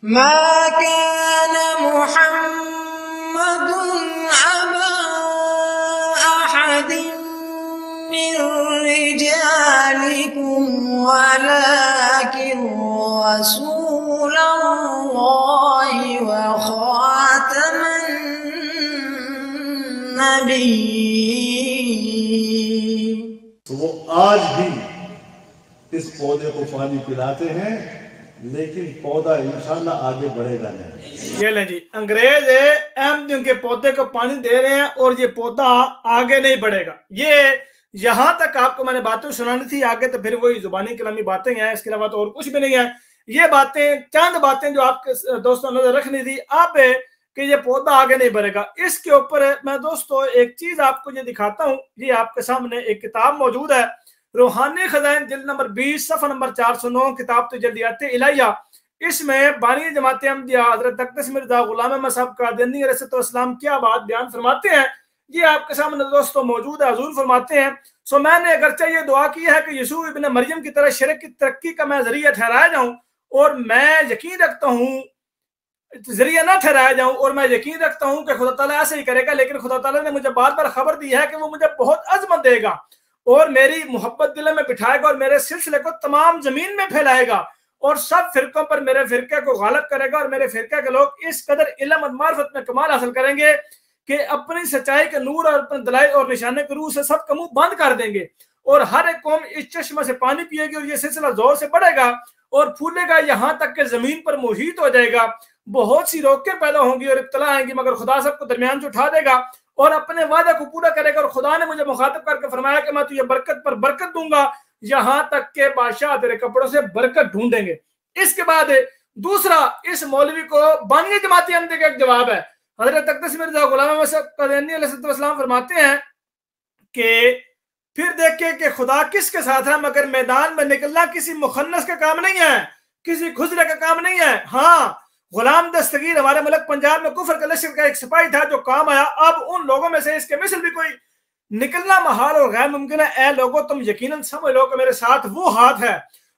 ما كان محمد أبا أحد من رجالكم ولكن رسول الله وخاتم النبيين۔ تو وہ آج بھی اس پودے کو پانی پلاتے ہیں، لیکن پودا انشاءاللہ آگے بڑھے گا نہیں۔ یہ لیں جی، انگریز احمدیوں کے پودے کو پانی دے رہے ہیں اور یہ پودا آگے نہیں بڑھے گا۔ یہ یہاں تک آپ کو میں نے باتیں سنانی تھی، آگے تو پھر وہی زبانی کلامی باتیں ہیں، اس کے علاوہ تو اور کچھ بھی نہیں ہے۔ یہ باتیں چند باتیں جو آپ کے دوستوں نظر رکھنی تھی آپ کہ یہ پودا آگے نہیں بڑھے گا۔ اس کے اوپر میں دوستوں ایک چیز آپ کو یہ دکھاتا ہوں، یہ آپ کے سامنے ایک کتاب موجود ہے، روحانی خزائن جلد نمبر 20 صفحہ نمبر 409، کتاب تجلیات الہیہ۔ اس میں بانی جماعت احمدیہ حضرت اقدس مرزا غلام احمد صاحب قادیانی علیہ السلام کیا بات بیان فرماتے ہیں، یہ آپ کے سامنے دوستوں موجود ہے۔ حضور فرماتے ہیں، سو میں نے اگرچہ یہ دعا کی ہے کہ یسوع ابن مریم کی طرح شرک کی ترقی کا میں ذریعہ ٹھہرایا جاؤں، اور میں یقین رکھتا ہوں ذریعہ نہ ٹھہرایا جاؤں، اور میں یقین رکھتا ہوں کہ خدا تعالیٰ ایسے ہی کرے گا، لیکن خدا تعالیٰ نے مجھے بار بار خبر دی ہے کہ وہ مجھے بہت عظمت دے گا اور میری محبت دل میں بٹھائے گا اور میرے سلسلے کو تمام زمین میں پھیلائے گا اور سب فرقوں پر میرے فرقے کو غالب کرے گا، اور میرے فرقے کے لوگ اس قدر علم اور معرفت میں کمال حاصل کریں گے کہ اپنی سچائی کے نور اور اپنے دلائل اور نشانے کے روح سے سب کا منہ بند کر دیں گے، اور ہر ایک قوم اس چشمہ سے پانی پیے گی، اور یہ سلسلہ زور سے بڑھے گا اور پھولے گا یہاں تک کہ زمین پر محیط ہو جائے گا۔ بہت سی روکیں پیدا ہوں گی اور ابتلا آئیں گی، مگر خدا سب کو درمیان سے اٹھا دے گا اور اپنے وعدے کو پورا کرے گا۔ اور خدا نے مجھے مخاطب کر کے فرمایا کہ میں تجھے برکت پر برکت دوں گا، یہاں تک کہ بادشاہ تیرے کپڑوں سے برکت ڈھونڈیں گے۔ اس کے بعد دوسرا اس مولوی کو بانی جماعت احمدیہ کا ایک جواب ہے۔ حضرت اقدس مرزا غلام احمد صاحب قادیانی علیہ السلام فرماتے ہیں کہ پھر دیکھیں کہ خدا کس کے ساتھ ہے، مگر میدان میں نکلنا کسی مخنث کا کام نہیں ہے، کسی خزرے کا کام نہیں ہے۔ ہاں، غلام دستگیر ہمارے ملک پنجاب میں کفر کا لشکر کا ایک سپاہی تھا جو کام آیا، اب ان لوگوں میں سے اس کے مثل بھی کوئی نکلنا محال اور غیر ممکن ہے۔ اے لوگوں، تم یقیناً سمجھ لو کہ میرے ساتھ وہ ہاتھ ہے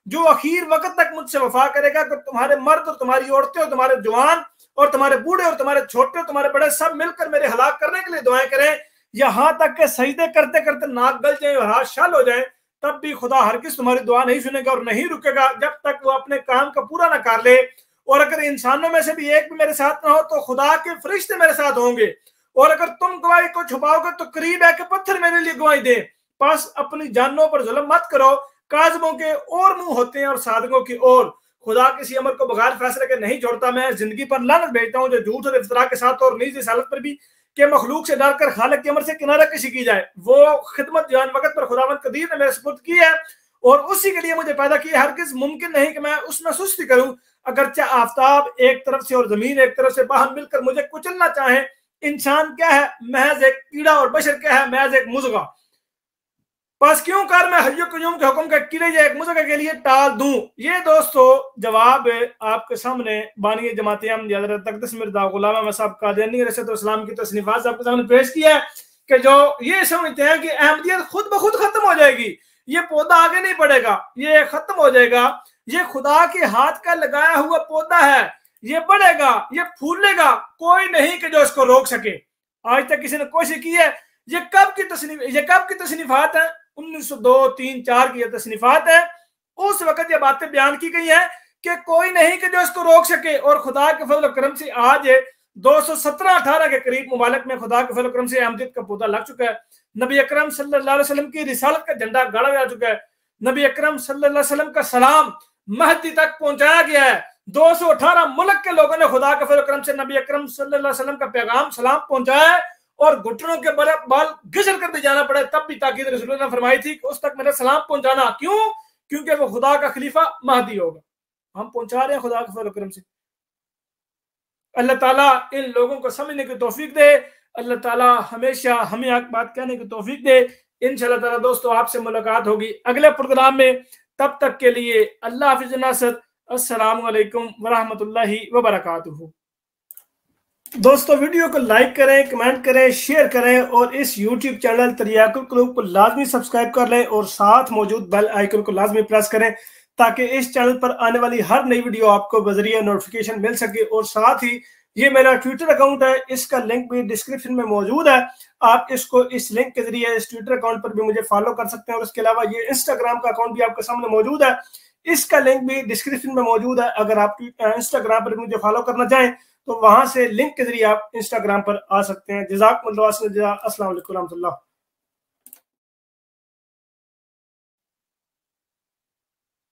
جو اخیر وقت تک مجھ سے وفا کرے گا، کہ تمہارے مرد اور تمہاری عورتیں اور تمہارے جوان اور تمہارے بوڑھے اور تمہارے چھوٹے اور تمہارے بڑے سب مل کر میرے ہلاک کرنے کے لیے دعائیں کریں، یہاں تک کہ سجدے کرتے کرتے ناک گل جائیں اور ہاتھ شل ہو جائیں، تب بھی خدا ہرگز تمہاری دعا نہیں سنے گا اور نہیں رکے گا جب تک وہ اپنے کام کا پورا نہ کر لے۔ اور اگر انسانوں میں سے بھی ایک بھی میرے ساتھ نہ ہو تو خدا کے فرشتے میرے ساتھ ہوں گے، اور اگر تم گواہی کو چھپاؤ گے تو قریب ہے کہ پتھر میرے لیے گواہی دے۔ پس اپنی جانوں پر ظلم مت کرو، کاذبوں کے اور منہ ہوتے ہیں اور صادقوں کی اور۔ خدا کسی امر کو بغیر فیصلے کے نہیں چھوڑتا۔ میں زندگی پر لعنت بھیجتا ہوں جو جھوٹ اور افتراء کے ساتھ، اور نیز اس حالت پر بھی کہ مخلوق سے ڈر کر خالق کے امر سے کنارہ کشی کی جائے۔ وہ خدمت جان وقت پر خداوند قدیر نے میرے سپرد کی ہے اور اسی کے لیے مجھے پیدا کیا، ہرگز ممکن نہیں کہ میں اس میں سستی کروں۔ اگرچہ آفتاب ایک طرف سے اور زمین ایک طرف سے باہم مل کر مجھے کچلنا چاہیں، انسان کیا ہے؟ محض ایک کیڑا، اور بشر کیا ہے؟ محض ایک مضغہ۔ پس کیوں کر میں حی قیوم کے حکم کا کیڑے یا ایک مضغہ کے لیے ٹال دوں؟ یہ دوستو جواب آپ کے سامنے بانی جماعت احمدیہ حضرت اقدس مرزا غلام احمد صاحب قادیانی علیہ السلام کی تصنیفات آپ کے سامنے پیش کیا ہے کہ جو یہ سمجھتے ہیں کہ احمدیت خود بخود ختم ہو جائے گی، یہ پودا آگے نہیں بڑھے گا، یہ ختم ہو جائے گا، یہ خدا کے ہاتھ کا لگایا ہوا پودا ہے، یہ بڑھے گا، یہ پھولے گا، کوئی نہیں کہ جو اس کو روک سکے۔ آج تک کسی نے کوشش کی ہے؟ یہ کب کی تصنیفات ہیں؟ 1902 3 4 کی یہ تصنیفات ہیں۔ اس وقت یہ باتیں بیان کی گئی ہیں کہ کوئی نہیں کہ جو اس کو روک سکے، اور خدا کے فضل و کرم سے آج 217-18 کے قریب ممالک میں خدا کے فضل و کرم سے احمدیت کا پودا لگ چکا ہے۔ نبی اکرم صلی اللہ علیہ وسلم کی رسالت کا جھنڈا گاڑا جا چکا ہے، نبی اکرم صلی اللہ علیہ وسلم کا سلام مہدی تک پہنچایا گیا ہے۔ 218 ملک کے لوگوں نے خدا کے فضل و کرم سے نبی اکرم صلی اللہ علیہ وسلم کا پیغام سلام پہنچایا ہے، اور گھٹنوں کے بال گھسڑ کر بھی جانا پڑے، تب بھی تاکید رسول اللہ نے فرمائی تھی کہ اس تک میرا سلام پہنچانا۔ کیوں؟ کیونکہ وہ خدا کا خلیفہ مہدی ہوگا۔ ہم پہنچا رہے ہیں خدا کے فضل و کرم سے۔ اللہ تعالیٰ ان لوگوں کو سمجھنے کی توفیق دے، اللہ تعالیٰ ہمیشہ ہمیں حق بات کہنے کی توفیق دے۔ انشاءاللہ تعالیٰ دوستو آپ سے ملاقات ہوگی اگلے پروگرام میں، تب تک کے لیے اللہ حافظ ناصر، السلام علیکم ورحمۃ اللہ وبرکاتہ۔ دوستو ویڈیو کو لائک کریں، کمنٹ کریں، شیئر کریں، اور اس یوٹیوب چینل تریاق القلوب کو لازمی سبسکرائب کر لیں، اور ساتھ موجود بیل آئیکن کو لازمی پریس کریں تاکہ اس چینل پر آنے والی ہر نئی ویڈیو آپ کو بذریعہ نوٹیفیکیشن مل سکے. اور ساتھ ہی یہ میرا ٹویٹر اکاؤنٹ ہے, اس کا لنک بھی ڈسکرپشن میں موجود ہے. آپ اس کو اس لنک کے ذریعے اس ٹویٹر اکاؤنٹ پر بھی مجھے فالو کر سکتے ہیں. اور اس کے علاوہ یہ انسٹاگرام کا اکاؤنٹ بھی آپ کے سامنے موجود ہے, اس کا لنک بھی ڈسکرپشن میں موجود ہے. اگر آپ انسٹاگرام پر مجھے فالو کرنا چاہیں تو وہاں سے لنک کے ذریعے آپ انسٹاگرام پر آ سکتے ہیں. جزاکم اللہ خیر. السلام علیکم و رحمۃ اللہ.